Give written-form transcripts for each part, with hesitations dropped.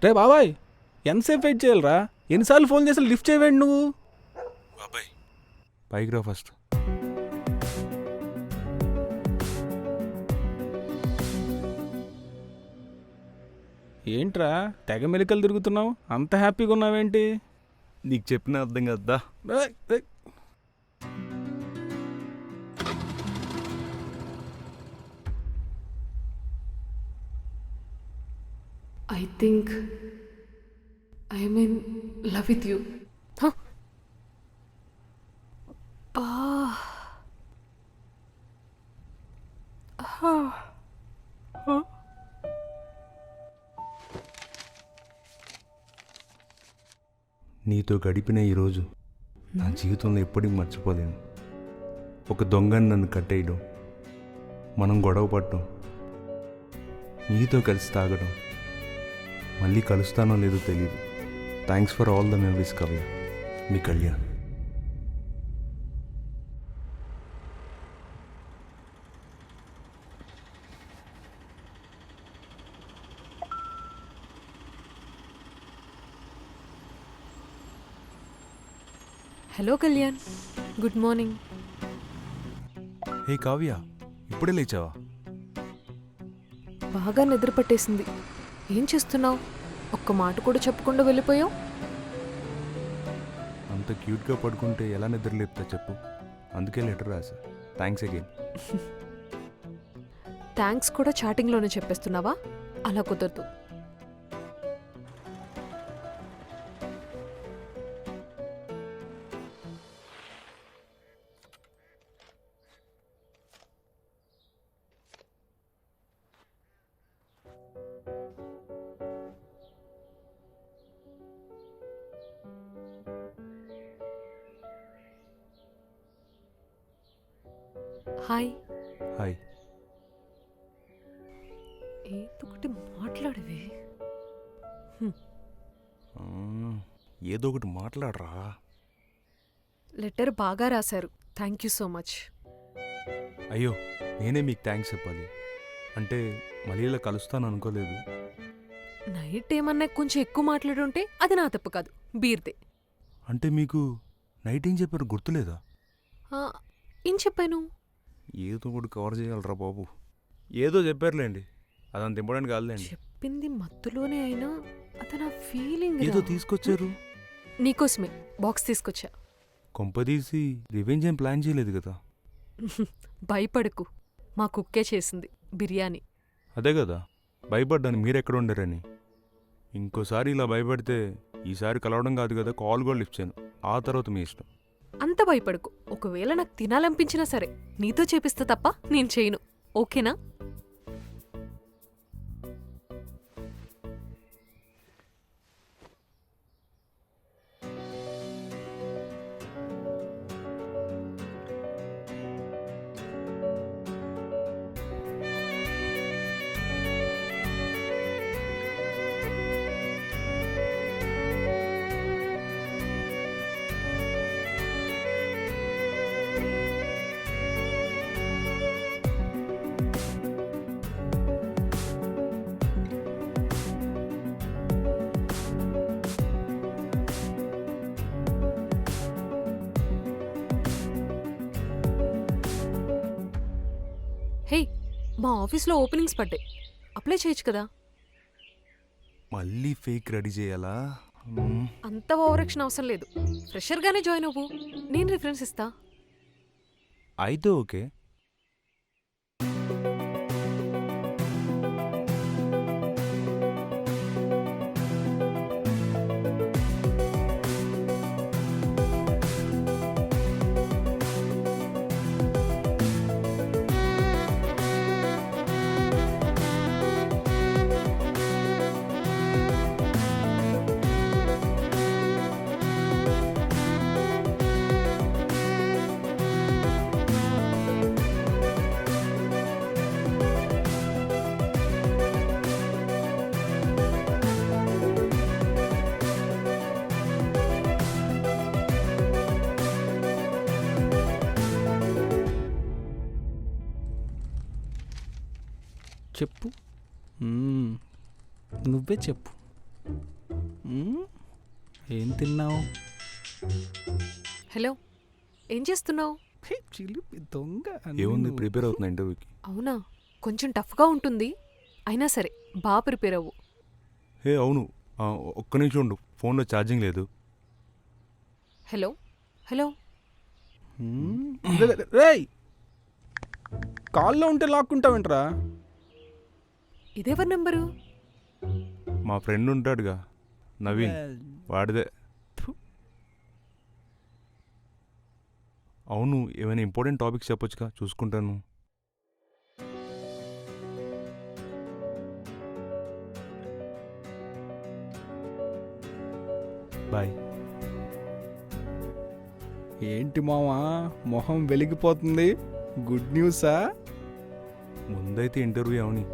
రే బాబాయ్, ఎంతసేపు వెయిట్ చేయాలరా? ఎన్నిసార్లు ఫోన్ చేసి లిఫ్ట్ చేయవేండి నువ్వు? బాబాయ్ పైకి రా ఫస్ట్. ఏంట్రా తెగ మెలికలు తిరుగుతున్నావు? అంత హ్యాపీగా ఉన్నావేంటి? నీకు చెప్పిన అర్థం కదా. రేయ్, రేయ్. I think I am in love with you. Huh? నీతో గడిపిన ఈరోజు నా జీవితంలో ఎప్పటికీ మర్చిపోలేను. ఒక దొంగని నన్ను కట్టేయడం, మనం గొడవ పడటం, నీతో కలిసి తాగడం, మళ్ళీ కలుస్తానో లేదో తెలియదు. Thanks for all the memories Kavya. మీ Kalyan. Hello Kalyan, good morning. Hey Kavya, ఇప్పుడే లేచావా? బాగా నిద్ర పట్టేసింది. ఏం చేస్తున్నావు? ఒక్క మాట కూడా చెప్పకుండా వెళ్ళిపోయావు. అంత క్యూట్గా పడుకుంటే ఎలా నిద్ర లేపుతా చెప్పు. అందుకే లెటర్ రాసా. Thanks again. థ్యాంక్స్ కూడా చాటింగ్లోనే చెప్పేస్తున్నావా? అలా కుదరదు. హాయ్. హాయ్. ఏదో ఒకటి మాట్లాడవే. ఏదో ఒకటి మాట్లాడరా. లెటర్ బాగా రాశారు. Thank you so much. అయ్యో, నేనే మీకు థ్యాంక్స్ చెప్పాలి. అంటే మళ్ళీ ఇలా కలుస్తాను అనుకోలేదు. నైట్ ఏమన్నా కొంచెం ఎక్కువ మాట్లాడుంటే అది నా తప్పు కాదు, బీర్దే. అంటే మీకు నైట్ ఏం చెప్పారు గుర్తులేదా? ఏం చెప్పాను? ఏదో ఒకటి కవర్ చేయాలరా బాబు. ఏదో చెప్పారులేండి, అదంత ఇంపార్టెంట్ కాదులేండి. చెప్పింది మత్తులోనే అయినా అతను ఆ ఫీలింగ్. ఏదో తీసుకొచ్చారు. నీకోసమే బాక్స్ తీసుకొచ్చా. కొంపదీసి రివెంజ్ ఏం ప్లాన్ చేయలేదు కదా? భయపడకు, మా కుక్కే చేసింది బిర్యానీ. అదే కదా భయపడ్డాను, మీరెక్కడ ఉండరని. ఇంకోసారి ఇలా భయపడితే ఈసారి కలవడం కాదు కదా, కాల్ కూడా లిఫ్ట్ చేయను. ఆ తర్వాత మీ ఇష్టం. అంత భయపడకు. ఒకవేళ నాకు తినాలనిపించినా సరే నీతో చేపిస్తా తప్ప నేను చేయను. ఓకేనా? హే, మా ఆఫీస్లో ఓపెనింగ్స్ పడ్డాయి. అప్లై చేయొచ్చు కదా? మళ్ళీ ఫేక్ రెడీ చేయాలా? అంత ఓవరాక్షన్ అవసరం లేదు. ఫ్రెషర్గానే జాయిన్ అవ్వు, నేను రిఫరెన్స్ ఇస్తా. అయితే ఓకే. చెప్పు. మ్మ్. నువ్వే చెప్పు. ఏం తిన్నావు? హలో, ఏం చేస్తున్నావు? చిలిపి దొంగ. ఏముంది, ప్రిపేర్ అవుతున్నా ఇంటర్వ్యూకి. అవునా, కొంచెం టఫ్గా ఉంటుంది. అయినా సరే బాగా ప్రిపేర్ అవ్వు. హే అవును, ఒక్క నిమిషం ఉండు, ఫోన్లో ఛార్జింగ్ లేదు. హలో హలో, రేయ్, కాల్లో ఉంటే లాక్కుంటావేంట్రా? ఇదెవరి నెంబరు? మా ఫ్రెండ్ ఉంటాడుగా, నవీన్, వాడిదే. అవును, ఏమైనా ఇంపార్టెంట్ టాపిక్స్ చెప్పొచ్చుగా, చూసుకుంటాను. బాయ్. ఏంటి మావా, మొహం వెలిగిపోతుంది. గుడ్ న్యూసా? ముందైతే ఇంటర్వ్యూ అవని,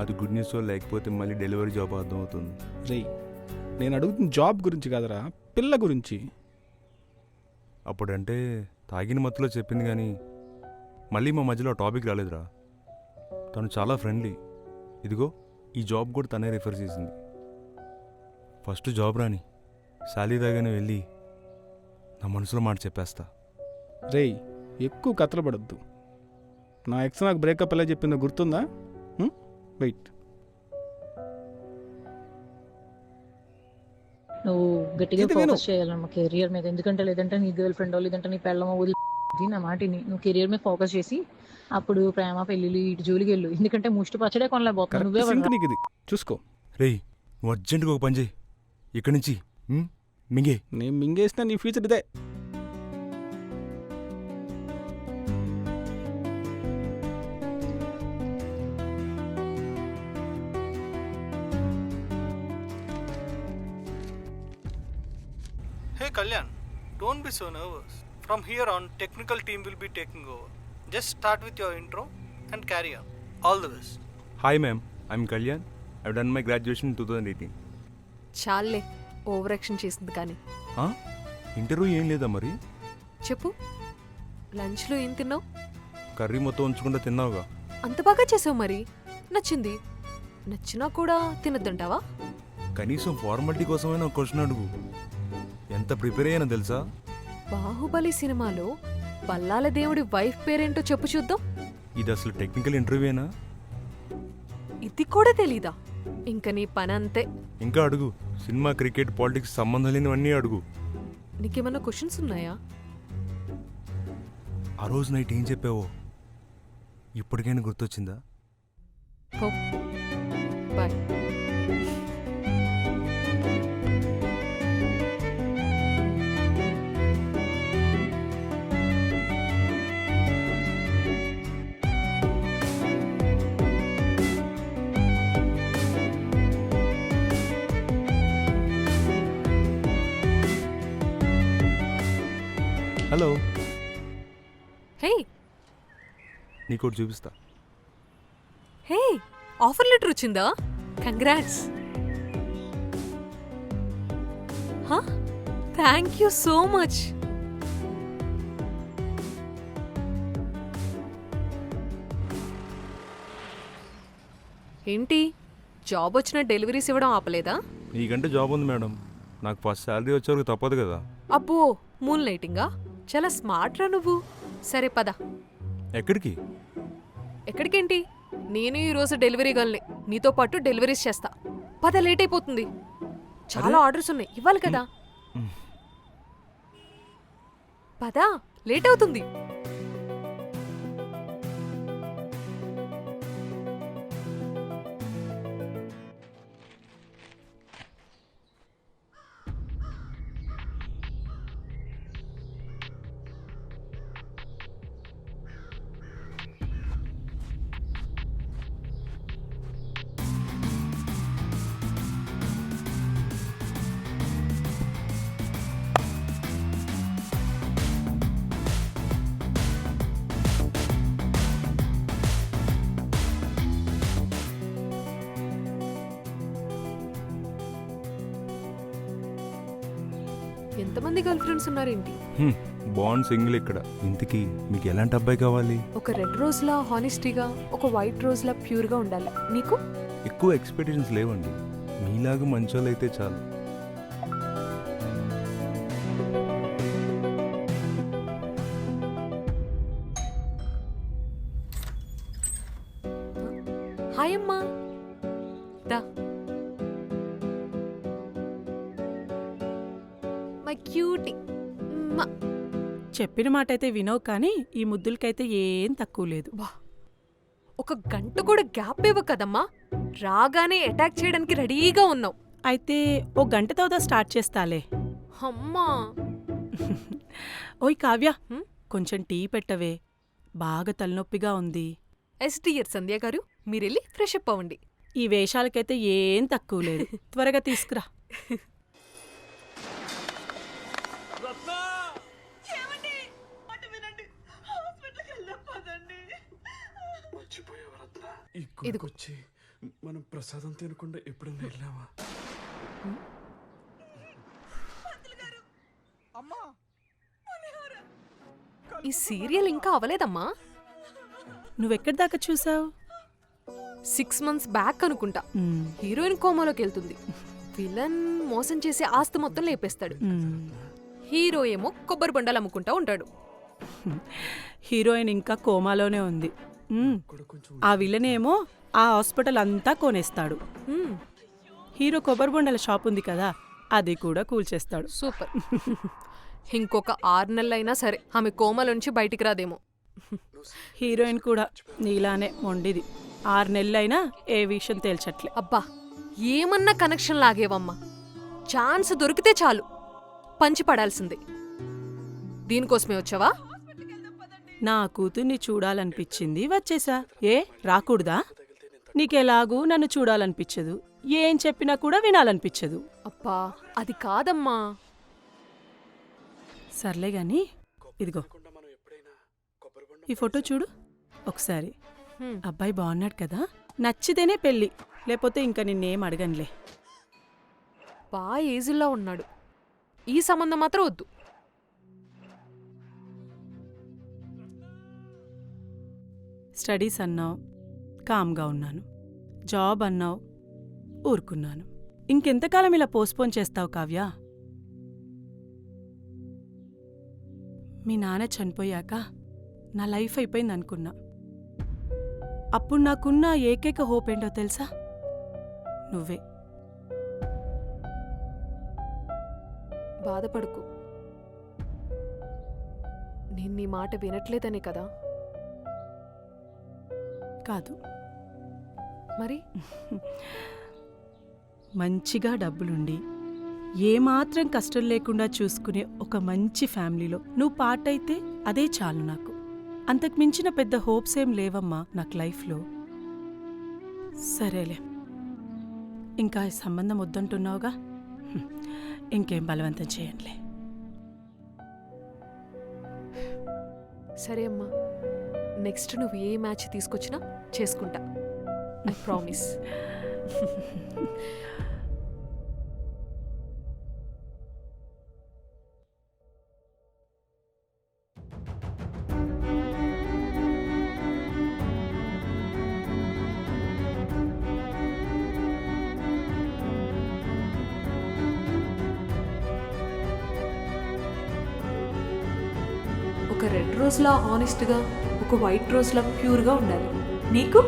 అది గుడ్ న్యూస్ లేకపోతే మళ్ళీ డెలివరీ జాబ్ అర్థమవుతుంది. రేయ్, నేను అడుగుతున్న జాబ్ గురించి కాదురా, పిల్ల గురించి. అప్పుడంటే తాగిన మత్తులో చెప్పింది కానీ మళ్ళీ మా మధ్యలో టాపిక్ రాలేదురా. తను చాలా ఫ్రెండ్లీ. ఇదిగో ఈ జాబ్ కూడా తనే రిఫర్ చేసింది. ఫస్ట్ జాబ్ రాని, శాలరీ రాగానే వెళ్ళి నా మనసులో మాట చెప్పేస్తా. రేయ్, ఎక్కువ కథలు పడద్దు. నా ఎక్స్ నాకు బ్రేకప్ ఎలా చెప్పిందో గుర్తుందా? వెయిట్. నువ్వు గట్టిగా ఇది విను. ఫోకస్ చేయాలమ్మా కెరియర్ మీద. ఎందుకంటే లేదంటే నీ గర్ల్ ఫ్రెండ్ లేదంటే నీ పెళ్ళమో వదిలి నా మాటిని నువ్వు కెరియర్ మీద ఫోకస్ చేసి అప్పుడు ప్రేమ పెళ్ళిళ్ళు ఇటు జోలికి వెళ్ళు. ఎందుకంటే ముష్టి పచ్చడే కొనలేకపోతున్నావు. నువ్వే కరెక్ట్ సింక్ పడరా. నీకు ఇది. చూసుకో. రేయ్, నువ్వు అర్జెంటుగా ఒక పని చేయి. ఇక్కడి నుంచి మింగే. నేను మింగేసిన నీ ఫ్యూచర్ ఇదే. Hey Kalyan, don't be so nervous. From here on, technical team will be taking over. Just start with your intro and carry on. All the best. Hi ma'am, I'm Kalyan. I done my graduation 2018. చాలే over action చేసింది కానీ. Interview ఏం లేదా మరి? చెప్పు, లంచ్లో ఏం తిన్నావు? కర్రీ మొత్తం ఉంచకుండా తిన్నావుగా. అంత బాగా చేసావు మరి. నచ్చింది. నచ్చినా కూడా తినద్దంటావా? కనీసం ఫార్మాలిటీ కోసమైనా ఒక క్వశ్చన్ అడుగు. ఎంత ప్రిపేర్ అయ్యానో తెలుసా? బాహుబలి సినిమాలో బల్లాల దేవుడి వైఫ్ పేరేంటో చెప్పు చూద్దాం. ఇది అసలు టెక్నికల్ ఇంటర్వ్యూనా? ఇది కూడా తెలీదా? ఇంక నీ పని అంతే. ఇంకా అడుగు. సినిమా, క్రికెట్, పాలిటిక్స్ సంబంధం లేనివన్నీ అడుగు. నీకేమన్నా క్వశ్చన్స్ ఉన్నాయా? ఆ రోజు నైట్ ఏం చెప్పావో ఇప్పటికైనా గుర్తొచ్చిందా? హో, బాయ్. హలో, హే నీకోటి చూపిస్తా. హే, ఆఫర్ లెటర్ వచ్చిందా? Congrats. Thank you so much. ఏంటి, జాబ్ వచ్చిన డెలివరీస్ ఇవ్వడం ఆపలేదా? నీకంటే జాబ్ ఉంది మేడం. నాకు ఫస్ట్ శాలరీ వచ్చే వరకు తప్పదు కదా. అబ్బో, మూన్ లైటింగా? చాలా స్మార్ట్ రా నువ్వు. సరే పద. ఎక్కడికి? ఎక్కడికేంటి, నేను ఈరోజు డెలివరీ గర్ల్ని. నీతో పాటు డెలివరీస్ చేస్తా. పద, లేట్ అయిపోతుంది. చాలా ఆర్డర్స్ ఉన్నాయి, ఇవ్వాలి కదా. పద, లేట్ అవుతుంది. ఎంతమంది గర్ల్ ఫ్రెండ్స్ ఉన్నారేంటి? బాండ్ సింగిల్ ఇక్కడ. ఇంతకీ మీకు ఎలాంటి అబ్బాయి కావాలి? ఒక రెడ్ రోజ్లా హానెస్టీగా, ఒక వైట్ రోజ్లా ప్యూర్గా ఉండాలి. నీకు? ఎక్కువ ఎక్స్పెక్టేషన్స్ లేవండి, మీలాగా మంచోళ్ళు అయితే చాలు. హాయ్ అమ్మా. దా. My cutie. చెప్పిన మాట అయితే వినవు, కానీ ఈ ముద్దులకైతే ఏం తక్కువ లేదు. ఒక గంట కూడా గ్యాప్ ఇవ్వ కదమ్మా. రాగానే అటాక్ చేయడానికి రెడీగా ఉన్నావు. అయితే ఓ గంట తర్వాత స్టార్ట్ చేస్తాలే. అమ్మా. ఓయ్ కావ్య, కొంచెం టీ పెట్టవే, బాగా తలనొప్పిగా ఉంది. ఎస్డియర్ సంధ్య గారు, మీరెళ్ళి ఫ్రెష్ అప్ అవ్వండి. ఈ వేషాలకైతే ఏం తక్కువ లేదు, త్వరగా తీసుకురా. ఇక్కడికొచ్చి మనం ప్రసాదం తినకుండా ఎప్పుడన్నా వెళ్ళావా? ఈ సీరియల్ ఇంకా అవలేదమ్మా. నువ్వెక్కడి దాకా చూసావు? 6 months బ్యాక్ అనుకుంటా. హీరోయిన్ కోమాలోకి వెళ్తుంది. విలన్ మోసం చేసి ఆస్తి మొత్తం లేపేస్తాడు. హీరో ఏమో కొబ్బరి బొండాలు అమ్ముకుంటా ఉంటాడు. హీరోయిన్ ఇంకా కోమాలోనే ఉంది. ఆ విలనేమో ఆ హాస్పిటల్ అంతా కొనేస్తాడు. హీరో కొబ్బరి బొండాల షాప్ ఉంది కదా, అది కూడా కూల్చేస్తాడు. సూపర్. ఇంకొక 6 నెలలైనా సరే ఆమె కోమాలోంచి బయటికి రాదేమో. హీరోయిన్ కూడా నీలానే మొండిది. 6 నెలలైనా ఏ విషయం తేల్చట్లే. అబ్బా, ఏమన్నా కనెక్షన్ లాగేవమ్మా. ఛాన్స్ దొరికితే చాలు పంచి పడాల్సిందే. దీనికోసమే వచ్చావా? నా కూతుర్ని చూడాలనిపించింది, వచ్చేసా. ఏ రాకూడదా? నీకెలాగూ నన్ను చూడాలనిపించదు, ఏం చెప్పినా కూడా వినాలనిపించదు. అబ్బా, అది కాదమ్మా. సర్లే గాని ఇదిగో ఈ ఫోటో చూడు ఒకసారి. అబ్బాయి బాగున్నాడు కదా, నచ్చితేనే పెళ్ళి, లేకపోతే ఇంకా నిన్నేం అడగనులే. బాగా ఏజిల్లా ఉన్నాడు. ఈ సంబంధం మాత్రం వద్దు. స్టడీస్ అన్నావు, కామ్గా ఉన్నాను. జాబ్ అన్నావు, ఊరుకున్నాను. ఇంకెంతకాలం ఇలా పోస్ట్పోన్ చేస్తావు కావ్య? మీ నాన్న చనిపోయాక నా లైఫ్ అయిపోయింది అనుకున్నా. అప్పుడు నాకున్న ఏకైక హోప్ ఏంటో తెలుసా? నువ్వే. బాధపడుకు. నేను నీ మాట వినట్లేదనే కదా. కాదు, మరి మంచిగా డబ్బులుండి ఏమాత్రం కష్టం లేకుండా చూసుకునే ఒక మంచి ఫ్యామిలీలో నువ్వు పార్ట్ అయితే అదే చాలు నాకు. అంతకు మించిన పెద్ద హోప్స్ ఏం లేవమ్మా నాకు లైఫ్లో. సరేలే, ఇంకా ఈ సంబంధం వద్దంటున్నావుగా, ఇంకేం బలవంతం చేయండిలే. సరే అమ్మా, నెక్స్ట్ నువ్వు ఏ మ్యాచ్ తీసుకొచ్చినా చేసుకుంటా. I promise. ఒక రెడ్ రోజ్లా హానెస్ట్గా, ఒక వైట్ రోజ్లా ప్యూర్గా ఉండాలి. నీకు?